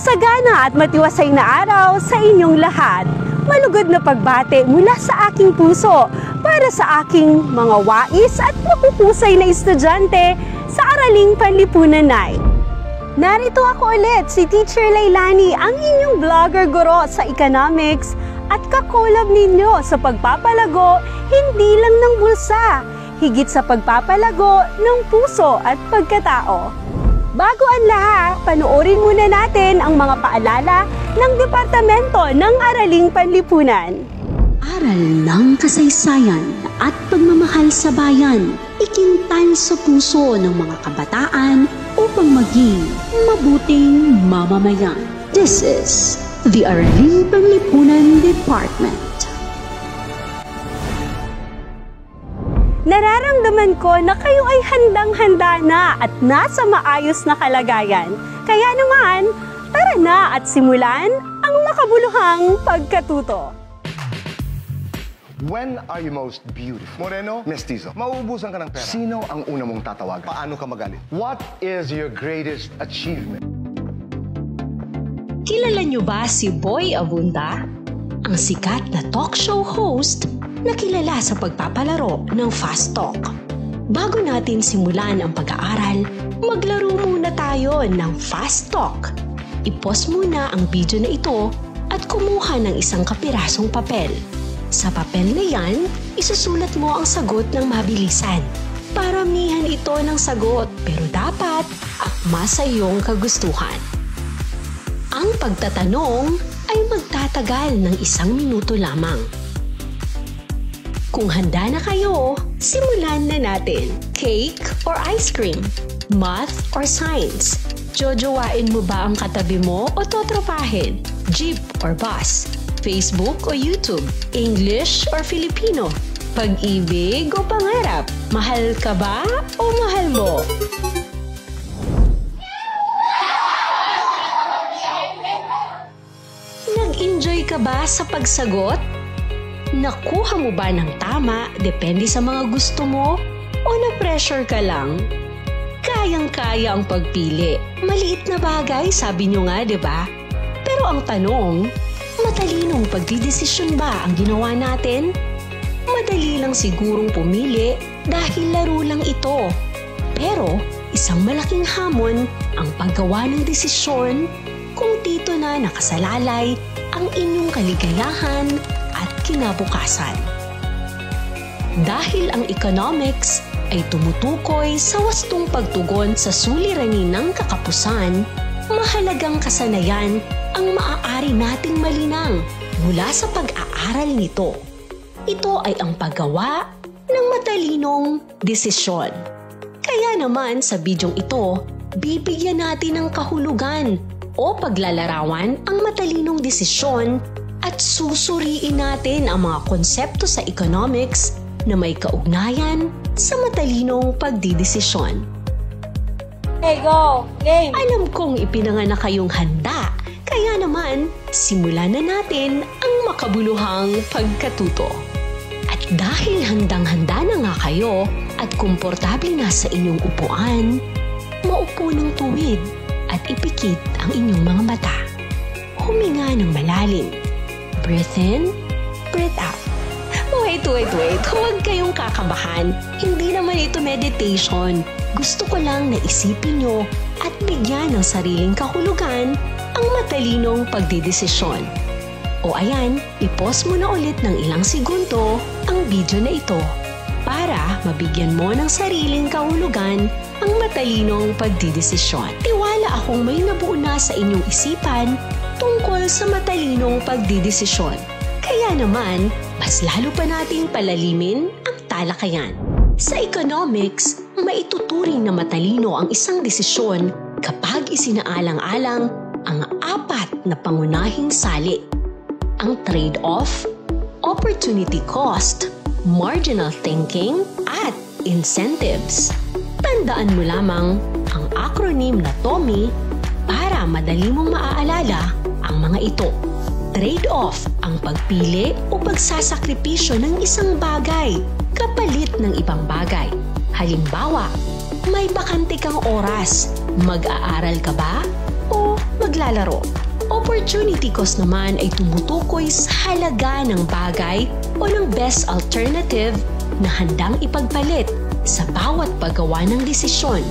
Masagana at matiwasay na araw sa inyong lahat. Malugod na pagbate mula sa aking puso para sa aking mga wais at mapuhusay na estudyante sa Araling Panlipunan Night. Narito ako ulit, si Teacher Lailani, ang inyong vlogger guro sa economics at kakolab ninyo sa pagpapalago hindi lang ng bulsa, higit sa pagpapalago ng puso at pagkatao. Bago ang lahat, panoorin muna natin ang mga paalala ng Departamento ng Araling Panlipunan. Aral ng kasaysayan at pagmamahal sa bayan, ikintan sa puso ng mga kabataan upang maging mabuting mamamayan. This is the Araling Panlipunan Department. Nararamdaman ko na kayo ay handang-handa na at nasa maayos na kalagayan. Kaya naman, tara na at simulan ang makabuluhang pagkatuto. When are you most beautiful? Moreno, Mestizo. mauubusan ka ng pera. Sino ang una mong tatawagan? Paano ka magalit? What is your greatest achievement? Kilala niyo ba si Boy Abunda? Ang sikat na talk show host na kilala sa pagpapalaro ng Fast Talk. Bago natin simulan ang pag-aaral, maglaro muna tayo ng Fast Talk. I-pause muna ang video na ito at kumuha ng isang kapirasong papel. Sa papel na yan, isusulat mo ang sagot ng mabilisan. Paramihan ito ng sagot pero dapat akma sa iyong kagustuhan. Ang pagtatanong ay magtatagal ng 1 minuto lamang. Kung handa na kayo, simulan na natin. Cake or ice cream? Math or science? Jojowain mo ba ang katabi mo o totropahin? Jeep or bus? Facebook o YouTube? English or Filipino? Pag-ibig o pangarap? Mahal ka ba o mahal mo? Nag-enjoy ka ba sa pagsagot? Nakuha mo ba ng tama depende sa mga gusto mo o na-pressure ka lang? Kayang-kaya ang pagpili. Maliit na bagay, sabi nyo nga, diba? Pero ang tanong, matalinong pagdidesisyon ba ang ginawa natin? Madali lang sigurong pumili dahil laro lang ito. Pero isang malaking hamon ang paggawa ng desisyon kung dito na nakasalalay ang inyong kaligayahan at kinabukasan. Dahil ang economics ay tumutukoy sa wastong pagtugon sa suliranin ng kakapusan, mahalagang kasanayan ang maaari nating malinang mula sa pag-aaral nito. Ito ay ang paggawa ng matalinong desisyon. Kaya naman sa bidyong ito, bibigyan natin ng kahulugan o paglalarawan ang matalinong desisyon at susuriin natin ang mga konsepto sa economics na may kaugnayan sa matalinong pagdidesisyon. Hey, go! Game! Alam kong ipinanganak kayong handa, kaya naman simulan na natin ang makabuluhang pagkatuto. At dahil handang-handa na nga kayo at komportable na sa inyong upuan, maupo ng tuwid at ipikit ang inyong mga mata. Huminga ng malalim. Breathe in, breathe out. Wait. Huwag kayong kakabahan. Hindi naman ito meditation. Gusto ko lang na isipin nyo at bigyan ng sariling kahulugan ang matalinong pagdidesisyon. O ayan, i-pause mo na ulit ng ilang segundo ang video na ito para mabigyan mo ng sariling kahulugan ang matalinong pagdidesisyon. Tiwala akong may nabuo na sa inyong isipan tungkol sa matalinong pagdidesisyon. Kaya naman, mas lalo pa nating palalimin ang talakayan. Sa economics, maituturing na matalino ang isang desisyon kapag isinaalang-alang ang 4 na pangunahing sali. Ang trade-off, opportunity cost, marginal thinking, at incentives. Tandaan mo lamang ang acronym na TOMI para madali mong maaalala ang mga ito. Trade-off ang pagpili o pagsasakripisyo ng isang bagay kapalit ng ibang bagay. Halimbawa, may bakante kang oras, mag-aaral ka ba o paglalaro. Opportunity cost naman ay tumutukoy sa halaga ng bagay o ng best alternative na handang ipagpalit sa bawat paggawa ng desisyon.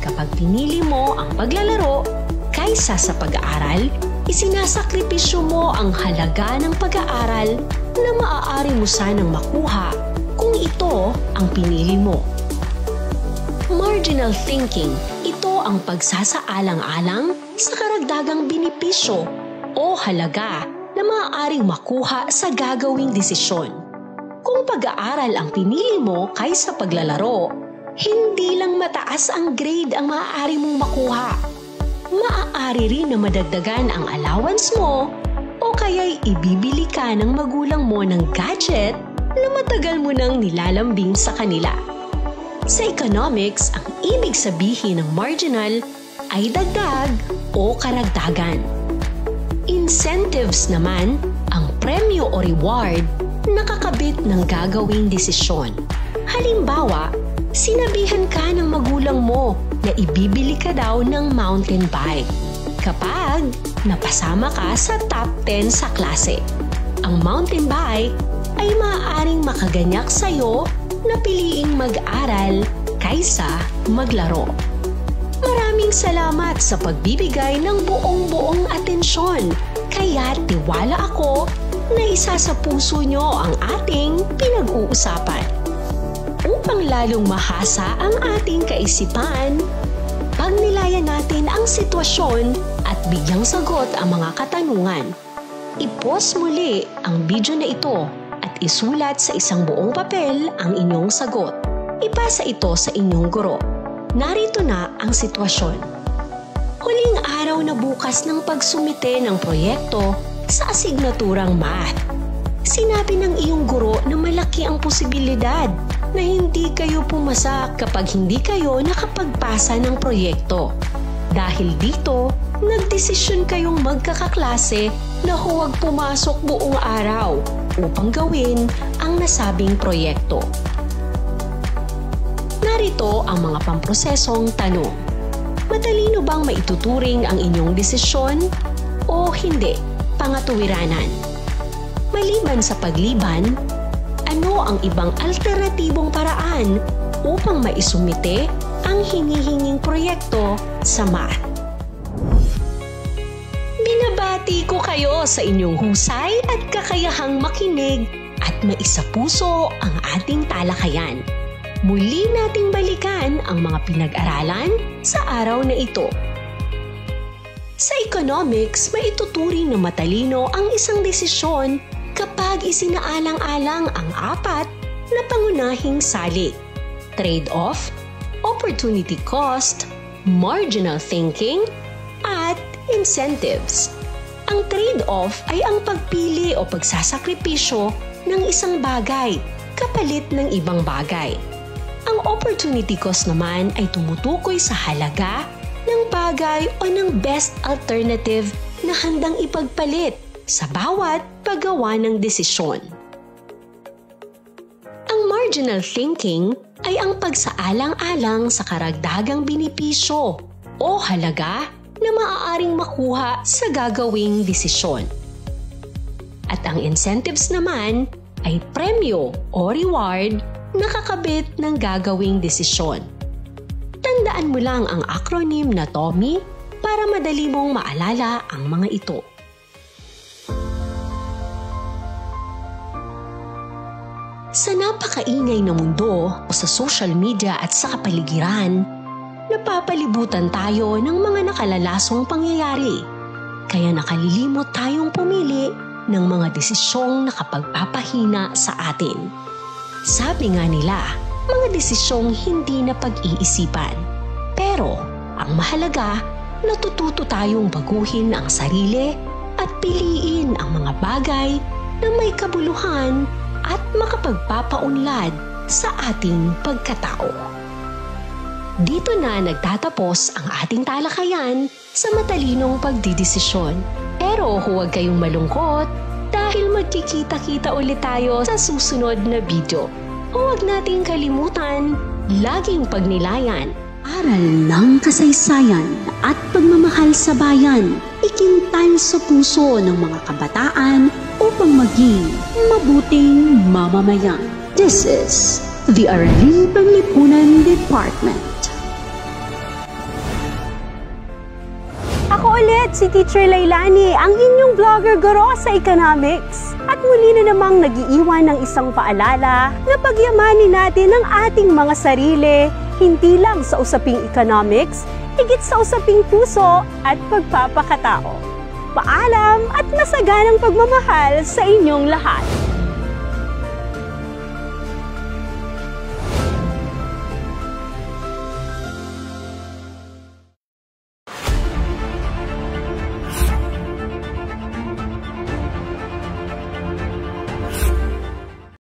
Kapag pinili mo ang paglalaro kaysa sa pag-aaral, isinasakripisyo mo ang halaga ng pag-aaral na maaari mo sanang makuha kung ito ang pinili mo. Marginal thinking, ito ang pagsasaalang-alang sa karagdagang benepisyo o halaga na maaaring makuha sa gagawing desisyon. Kung pag-aaral ang pinili mo kaysa paglalaro, hindi lang mataas ang grade ang maaari mong makuha. Maaari rin na madagdagan ang allowance mo o kaya'y ibibili ka ng magulang mo ng gadget na matagal mo nang nilalambing sa kanila. Sa economics, ang ibig sabihin ng marginal ay dagdag o karagdagan. Incentives naman, ang premyo o reward na kakabit ng gagawing desisyon. Halimbawa, sinabihan ka ng magulang mo na ibibili ka daw ng mountain bike kapag napasama ka sa top 10 sa klase. Ang mountain bike ay maaaring makaganyak sa'yo na piliing mag-aral kaysa maglaro. Maraming salamat sa pagbibigay ng buong-buong atensyon. Kaya tiwala ako na isa sa puso nyo ang ating pinag-uusapan. Upang lalong mahasa ang ating kaisipan, pagnilayan natin ang sitwasyon at bigyang sagot ang mga katanungan. I-pause muli ang video na ito at isulat sa isang buong papel ang inyong sagot. Ipasa ito sa inyong guro. Narito na ang sitwasyon. Huling araw na bukas ng pagsumite ng proyekto sa asignaturang math. Sinabi ng iyong guro na malaki ang posibilidad na hindi kayo pumasa kapag hindi kayo nakapagpasa ng proyekto. Dahil dito, nagdesisyon kayong magkakaklase na huwag pumasok buong araw upang gawin ang nasabing proyekto. Narito ang mga pamprosesong tanong. Matalino bang maituturing ang inyong desisyon o hindi? Pangatuwiranan. Maliban sa pagliban, ano ang ibang alternatibong paraan upang maisumite ang hinihinging proyekto sa math? Binabati ko kayo sa inyong husay at kakayahang makinig at maisapuso ang ating talakayan. Muli nating balikan ang mga pinag-aralan sa araw na ito. Sa economics, maituturing na matalino ang isang desisyon kapag isinaalang-alang ang apat na pangunahing salik: trade-off, opportunity cost, marginal thinking, at incentives. Ang trade-off ay ang pagpili o pagsasakripisyo ng isang bagay kapalit ng ibang bagay. Ang opportunity cost naman ay tumutukoy sa halaga ng bagay o ng best alternative na handang ipagpalit sa bawat paggawa ng desisyon. Ang marginal thinking ay ang pagsaalang-alang sa karagdagang benepisyo o halaga na maaaring makuha sa gagawing desisyon. At ang incentives naman ay premyo o reward na kakabit ng gagawing desisyon. Tandaan mo lang ang acronym na TOMY para madali mong maalala ang mga ito. Sa napakaingay na mundo o sa social media at sa kapaligiran, napapalibutan tayo ng mga nakalalasong pangyayari. Kaya nakalilimot tayong pumili ng mga desisyong nakapagpapahina sa atin. Sabi nga nila, mga desisyong hindi na pag-iisipan. Pero ang mahalaga, natututo tayong baguhin ang sarili at piliin ang mga bagay na may kabuluhan at makapagpapaunlad sa ating pagkatao. Dito na nagtatapos ang ating talakayan sa matalinong pagdidesisyon. Pero huwag kayong malungkot dahil magkikita-kita ulit tayo sa susunod na video. Huwag nating kalimutan, laging pagnilayan Aral ng kasaysayan at pagmamahal sa bayan, ikintal sa puso ng mga kabataan upang maging mabuting mamamayan. This is the Aralin Panlipunan Department. Ako ulit si Teacher Lailani, ang inyong vlogger guro sa economics. At muli na namang nag-iiwan ng isang paalala na pagyamanin natin ang ating mga sarili, hindi lang sa usaping economics, higit sa usaping puso at pagpapakatao. Paalam at masaganang pagmamahal sa inyong lahat.